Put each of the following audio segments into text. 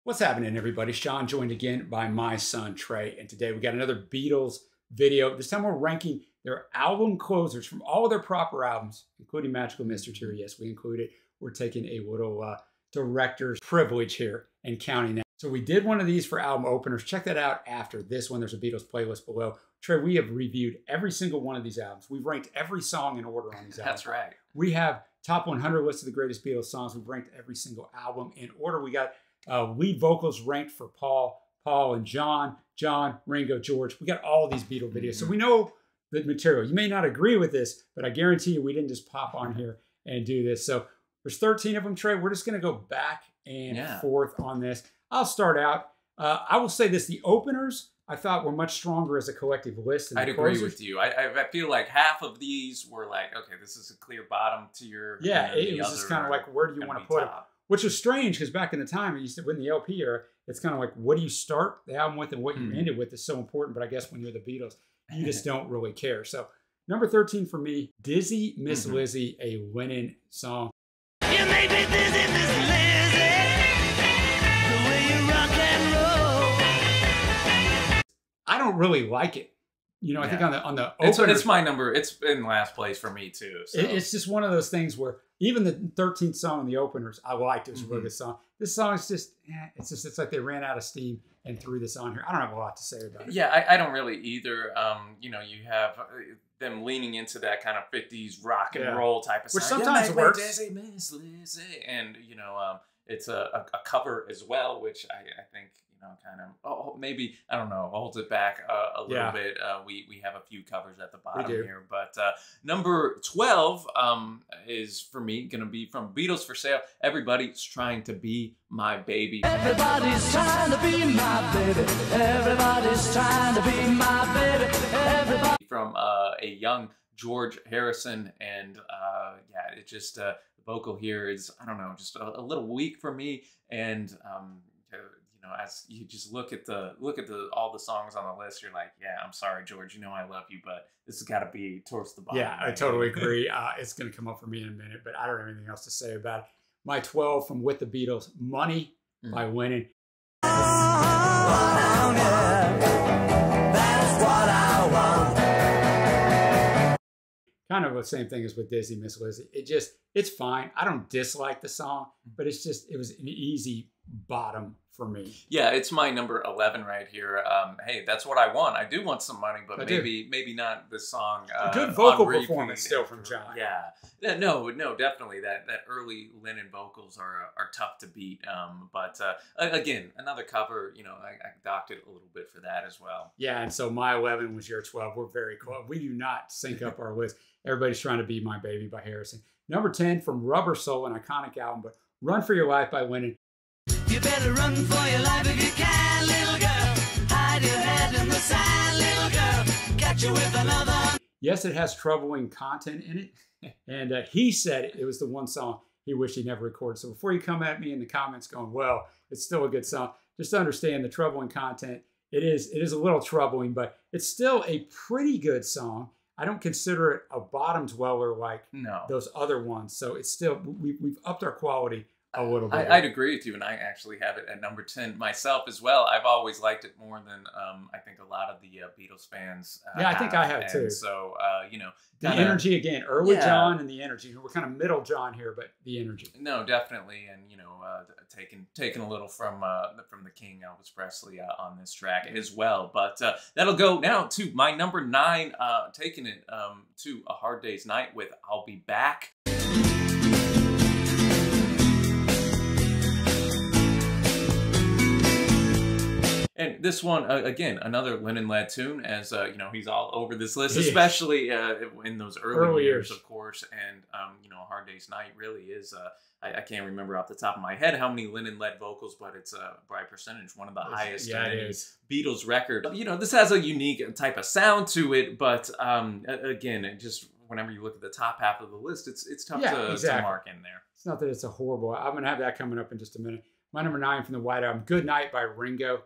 What's happening, everybody? Sean, joined again by my son, Trey. And today we got another Beatles video. This time we're ranking their album closers from all of their proper albums, including Magical Mystery. Yes, we included. We're taking a little director's privilege here and counting that. So we did one of these for album openers. Check that out after this one. There's a Beatles playlist below. Trey, we have reviewed every single one of these albums. We've ranked every song in order on these albums. That's right. We have top 100 lists of the greatest Beatles songs. We've ranked every single album in order. We got lead vocals ranked for Paul and John, Ringo, George. We got all these Beatle videos. So we know the material. You may not agree with this, but I guarantee you we didn't just pop on here and do this. So there's 13 of them, Trey. We're just going to go back and forth on this. I'll start out. I will say this. The openers, I thought, were much stronger as a collective list. I'd agree with you. I feel like half of these were like, okay, this is a clear bottom tier. Yeah, it was just kind of like, where do you want to put it? Which was strange because back in the time, you said in the LP era, it's kind of like, what do you start the album with and what you end it with is so important. But I guess when you're the Beatles, you just don't really care. So number 13 for me, Dizzy, Miss Lizzy, a Lennon song. You make me dizzy, Miss Lizzy, the way you rock and roll. I don't really like it. You know, I think on the opener, it's my number. It's in last place for me too. So. It's just one of those things where even the 13th song in the openers, I liked. It was a really good song. This song is just, it's like they ran out of steam and threw this on here. I don't have a lot to say about it. Yeah, I don't really either. You know, you have them leaning into that kind of 50s rock and roll type of which sound. Sometimes works. Dizzy, Miss Lizzy, and you know, it's a cover as well, which I think. Kind of, maybe, I don't know, holds it back a little bit. We have a few covers at the bottom here, but number 12 is for me going to be from Beatles for Sale. Everybody's trying to be my baby. Everybody's trying to be my baby. Everybody's trying to be my baby. Everybody. From a young George Harrison, and yeah, it just the vocal here is, I don't know, just a little weak for me, and as you just look at all the songs on the list, you're like, yeah, I'm sorry, George, you know I love you, but this has got to be towards the bottom. Yeah, I totally agree. It's going to come up for me in a minute, but I don't have anything else to say about it. My 12 from With the Beatles, Money by Lennon. That's what I want. Kind of the same thing as with Dizzy, Miss Lizzy. It's fine. I don't dislike the song, but it was an easy bottom for me. Yeah, it's my number 11 right here. Hey, that's what I want. I do want some money, but maybe not this song. Good vocal performance still from John. Yeah, no, definitely that early Lennon vocals are tough to beat. But again, another cover. You know, I docked it a little bit for that as well. Yeah, and so my 11 was your 12. We're very close. We do not sync up our list. Everybody's Trying to Be My Baby by Harrison. Number 10 from Rubber Soul, an iconic album, but Run for Your Life by Lennon. You better run for your life if you can, little girl. Hide your head in the sand, little girl. Catch you with another. Yes, it has troubling content in it. And he said it was the one song he wished he never recorded. So before you come at me in the comments going, well, it's still a good song, just understand the troubling content. It is a little troubling, but it's still a pretty good song. I don't consider it a bottom dweller like those other ones. So it's still, we've upped our quality a little bit. I'd agree with you, and I actually have it at number 10 myself as well. I've always liked it more than I think a lot of the Beatles fans I think I have too. So, you know. The energy again, early John and the energy. We're kind of middle John here, but the energy. No, definitely, and you know, taking a little from the King, Elvis Presley, on this track as well. But that'll go now to my number 9, taking it to A Hard Day's Night with I'll Be Back. And this one, again, another Lennon-led tune, as you know, he's all over this list, especially in those early years, of course. And you know, A Hard Day's Night really is. I can't remember off the top of my head how many Lennon-led vocals, but it's by percentage one of the highest in any Beatles record. You know, this has a unique type of sound to it, but again, it just whenever you look at the top half of the list, it's tough to mark in there. It's not that it's a horrible. I'm gonna have that coming up in just a minute. My number 9 from the White Album, Good Night by Ringo.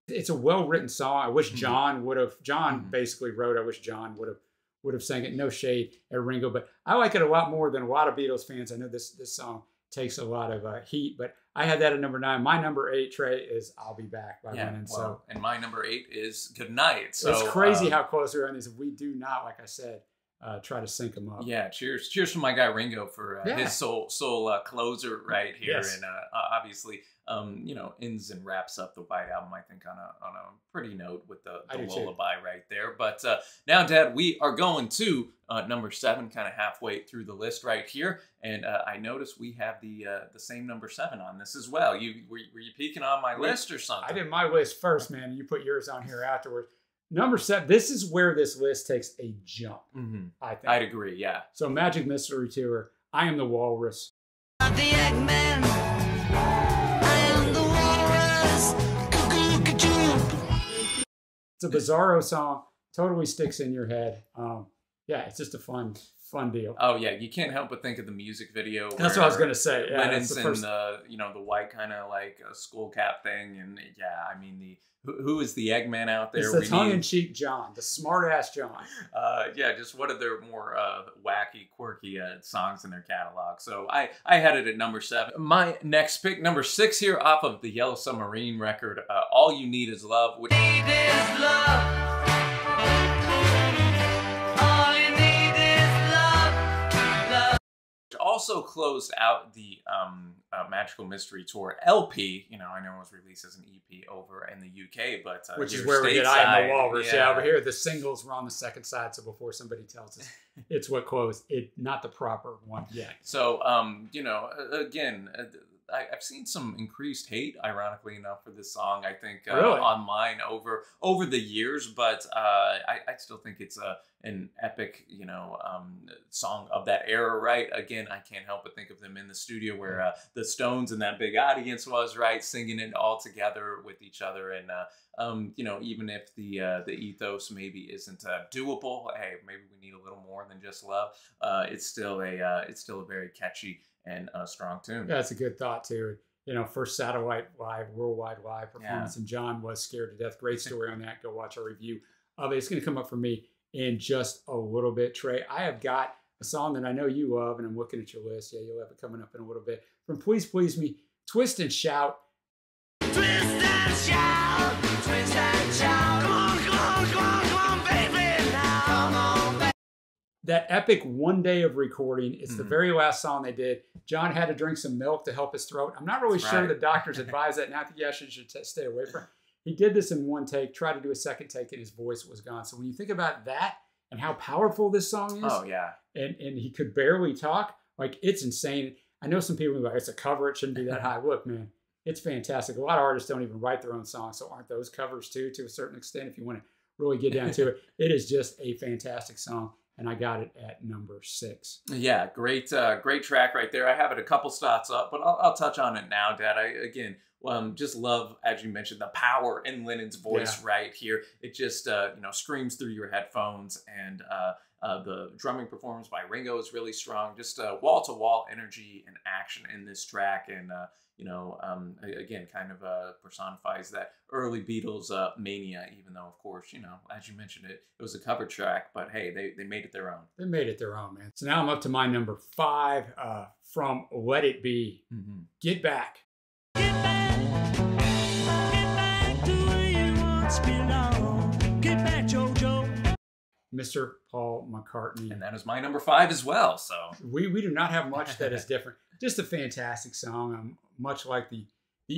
It's a well-written song. I wish John would have. John basically wrote. I wish John would would have sang it. No shade at Ringo, but I like it a lot more than a lot of Beatles fans. I know this song takes a lot of heat, but I had that at number 9. My number 8, Trey, is "I'll Be Back" by Lennon. Well, and my number 8 is "Good Night." So it's crazy how close we are on these. We do not, like I said, try to sync them up. Yeah, cheers to my guy Ringo for his soul closer right here, and obviously, ends and wraps up the White Album. I think on a pretty note with the lullaby right there. But now, Dad, we are going to number 7, kind of halfway through the list right here, and I noticed we have the same number 7 on this as well. Were you peeking on my list or something? I did my list first, man. You put yours on here afterwards. Number 7, this is where this list takes a jump, I think. I'd agree, yeah. So Magic Mystery Tour, I Am the Walrus. I'm the Eggman. I am the walrus. It's a bizarro song, totally sticks in your head. It's just a fun deal. Oh yeah, you can't help but think of the music video. That's what I was gonna say. Yeah, Lennon's in the the white kind of like skull cap thing, and I mean who is the Eggman out there? It's the tongue-in-cheek John, the smart-ass John. Just one of their more wacky, quirky songs in their catalog. So I had it at number 7. My next pick, number 6 here, off of the Yellow Submarine record, "All You Need Is Love." Which also closed out the Magical Mystery Tour LP. I know it was released as an EP over in the UK, but which is where we get "I Am the Walrus." Yeah, over here the singles were on the second side. So before somebody tells us it's what closed, not the proper one yet. So again. I've seen some increased hate, ironically enough, for this song. I think really? Online over the years, but I still think it's an epic, song of that era. Right? Again, I can't help but think of them in the studio where the Stones and that big audience was right, singing it all together with each other, and even if the ethos maybe isn't doable, hey, maybe we need a little more than just love. It's still a very catchy and a strong tune. Yeah, that's a good thought too. First satellite live, worldwide live performance, and John was scared to death. Great story on that. Go watch our review of it. It's going to come up for me in just a little bit. Trey, I have got a song that I know you love, and I'm looking at your list. Yeah, you'll have it coming up in a little bit. From Please Please Me, Twist and Shout. Twist and shout, twist and shout. Come on, come on, come on, come on, baby, now. Come on, baby. That epic one day of recording. It's the very last song they did. John had to drink some milk to help his throat. I'm not really sure the doctors advised that, and I think you actually should stay away from it. He did this in one take, tried to do a second take, and his voice was gone. So when you think about that and how powerful this song is, and he could barely talk, like, it's insane. I know some people are like, it's a cover, it shouldn't be that high. Look, man, it's fantastic. A lot of artists don't even write their own songs, so aren't those covers too, to a certain extent, if you want to really get down to it. It is just a fantastic song. And I got it at number 6. Yeah, great track right there. I have it a couple spots up, but I'll touch on it now, Dad. I just love, as you mentioned, the power in Lennon's voice right here. It just screams through your headphones, and the drumming performance by Ringo is really strong. Just wall-to-wall energy and action in this track, and again, kind of personifies that early Beatles mania, even though, of course, as you mentioned, it was a cover track, but hey, they made it their own. They made it their own, man. So now I'm up to my number 5 from Let It Be. Get Back. Get back to where you once belonged. Get back, JoJo. Mr. Paul McCartney. And that is my number 5 as well. So we do not have much that is different. Just a fantastic song. Much like the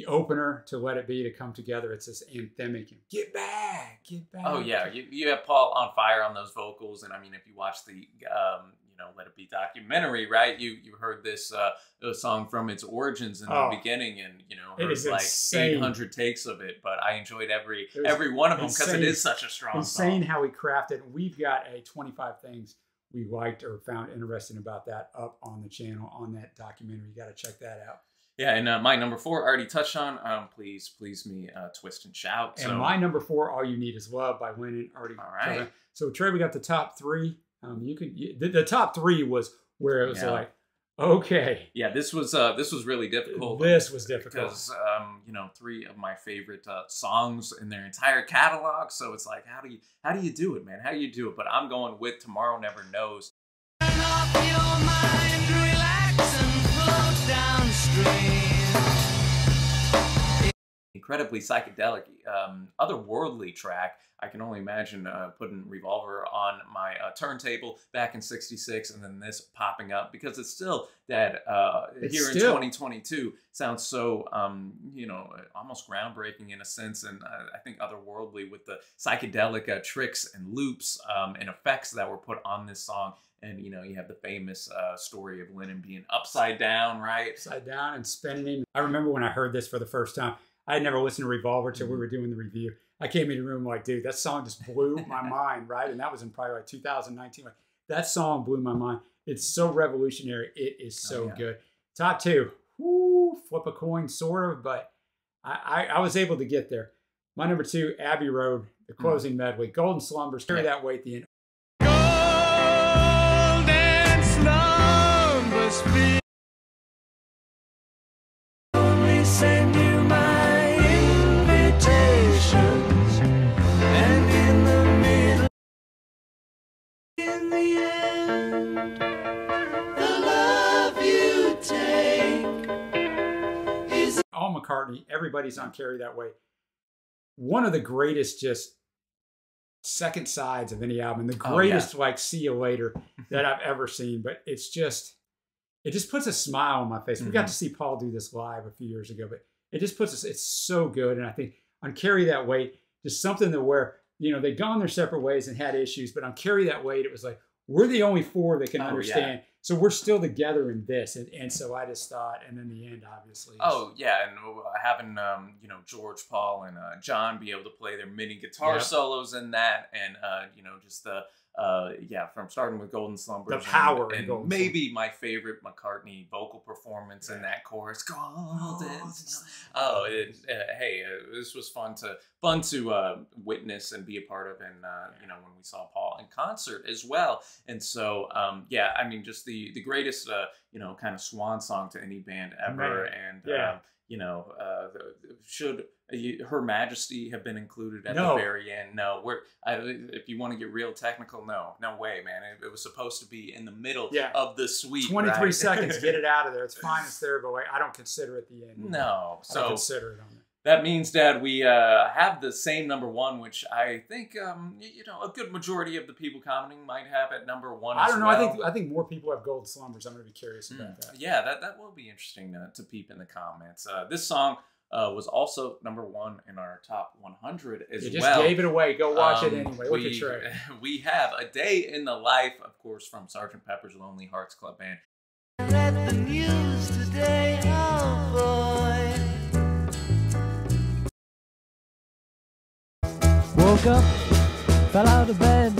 opener to Let It Be, to come together. It's this anthemic, get back, get back. Oh yeah, you have Paul on fire on those vocals, and I mean, if you watch the Let It Be documentary, right? You heard this song from its origins in the beginning, and it is like insane. 800 takes of it, but I enjoyed every one of them because it is such a strong song. Insane how he crafted. We've got a 25 things we liked or found interesting about that up on the channel on that documentary. You got to check that out. Yeah, and my number 4 already touched on. Please me, Twist and Shout. And my number 4, All You Need Is Love by Lennon. Already. All right. So Trey, we got the top 3. The top 3 was where it was like, Okay. Yeah, this was really difficult. This was difficult because you know, 3 of my favorite songs in their entire catalog. So it's like, how do you do it, man? How do you do it? But I'm going with Tomorrow Never Knows. Turn off your mind, relax and float downstream. Incredibly psychedelic, otherworldly track. I can only imagine putting Revolver on my turntable back in '66, and then this popping up, because it's still that in 2022 sounds so you know, almost groundbreaking in a sense, and I think otherworldly with the psychedelic tricks and loops and effects that were put on this song. And, you know, you have the famous story of Lennon being upside down, right? Upside down and spinning. I remember when I heard this for the first time. I had never listened to Revolver till we were doing the review. I came in the room like, dude, that song just blew my mind, right? And that was in probably like 2019. Like, that song blew my mind. It's so revolutionary. It is so good. Top 2, whoo, flip a coin, sort of, but I was able to get there. My number 2, Abbey Road, the closing medley. Golden Slumbers, Carry That Weight at the end. Golden slumbers be only send you my invitations, and in the middle, in the end, the love you take is all McCartney. Everybody's on Carry That Weight. One of the greatest just second sides of any album, the greatest like See You Later that I've ever seen. But it just puts a smile on my face. We got to see Paul do this live a few years ago, but it just puts us, it's so good. And I think on Carry That Weight, just something that where, you know, they'd gone their separate ways and had issues, but on Carry That Weight, it was like, we're the only 4 that can understand. So we're still together in this. And so I just thought, and then the end, obviously. Oh, yeah. And having, you know, George, Paul, and John be able to play their mini guitar solos in that. And, you know, just the, from starting with Golden Slumbers. The power. And maybe my favorite McCartney vocal performance in that chorus. Golden. Hey, this was fun to witness and be a part of. And, you know, when we saw Paul in concert as well. And so, I mean, just the greatest, you know, kind of swan song to any band ever. And, you know, should Her Majesty have been included at the very end? No. If you want to get real technical, no way, man. It was supposed to be in the middle of the suite. 23 seconds, get it out of there. It's fine, it's there, but I don't consider it the end. No. I don't consider it on there. That means, Dad, we have the same number 1, which I think, you know, a good majority of the people commenting might have at number 1 as well. I don't know. I think more people have Golden Slumbers. I'm going to be curious about that. Yeah, that will be interesting to peep in the comments. This song was also number 1 in our top 100 as well. You just gave it away. Go watch it anyway. Look at Trey. We have A Day in the Life, of course, from Sgt. Pepper's Lonely Hearts Club Band. read the news today, oh boy. Woke up, fell out of bed,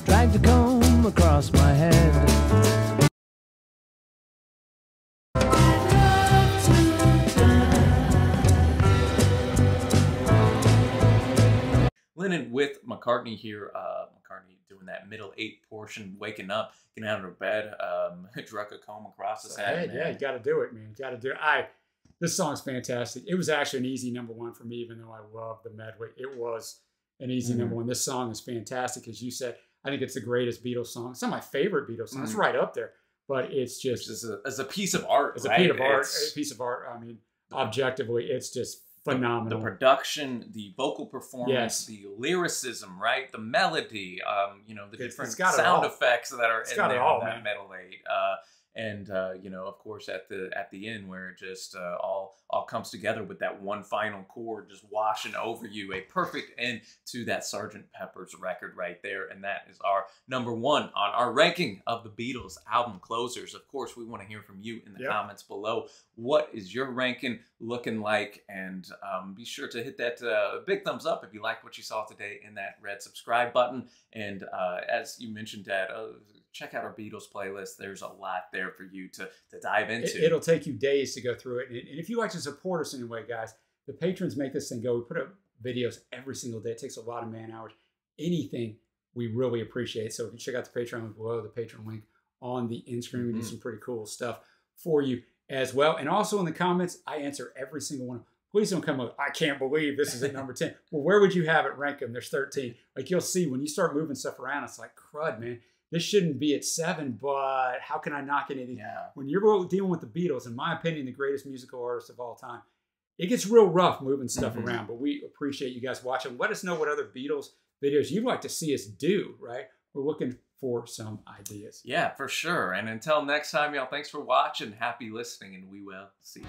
dragged a comb across my head. Lennon with McCartney here. McCartney doing that middle 8 portion, waking up, getting out of bed, drug a comb across his head. Yeah, you got to do it, man. You got to do it. This song's fantastic. It was actually an easy number 1 for me, even though I love the medley. It was an easy number 1. This song is fantastic, as you said. I think it's the greatest Beatles song. It's not my favorite Beatles song. It's right up there, but it's just as a piece of art. It's a piece of art. I mean, objectively, it's just phenomenal. The production, the vocal performance, the lyricism, right? The melody, you know, the different sound effects that are in there on that middle 8. And you know, of course, at the end where it just all comes together with that one final chord just washing over you, a perfect end to that Sgt. Pepper's record right there. And that is our number 1 on our ranking of the Beatles album closers. Of course, we want to hear from you in the comments below. What is your ranking looking like? And be sure to hit that big thumbs up if you like what you saw today, and that red subscribe button. And as you mentioned, Dad, check out our Beatles playlist. There's a lot there for you to dive into. It'll take you days to go through it. And if you like to support us anyway, guys, the patrons make this thing go. We put up videos every single day. It takes a lot of man hours. Anything we really appreciate. So if you check out the Patreon below, the Patreon link on the end screen. We do some pretty cool stuff for you as well. And also in the comments, I answer every single one. Please don't come up, I can't believe this is at number 10. Well, where would you have it rank them? There's 13. Like you'll see when you start moving stuff around, it's like, crud, man. This shouldn't be at 7, but how can I knock any of these? Yeah. When you're dealing with the Beatles, in my opinion, the greatest musical artists of all time, it gets real rough moving stuff around, but we appreciate you guys watching. Let us know what other Beatles videos you'd like to see us do, right? We're looking for some ideas. Yeah, for sure. And until next time, y'all, thanks for watching. Happy listening, and we will see you.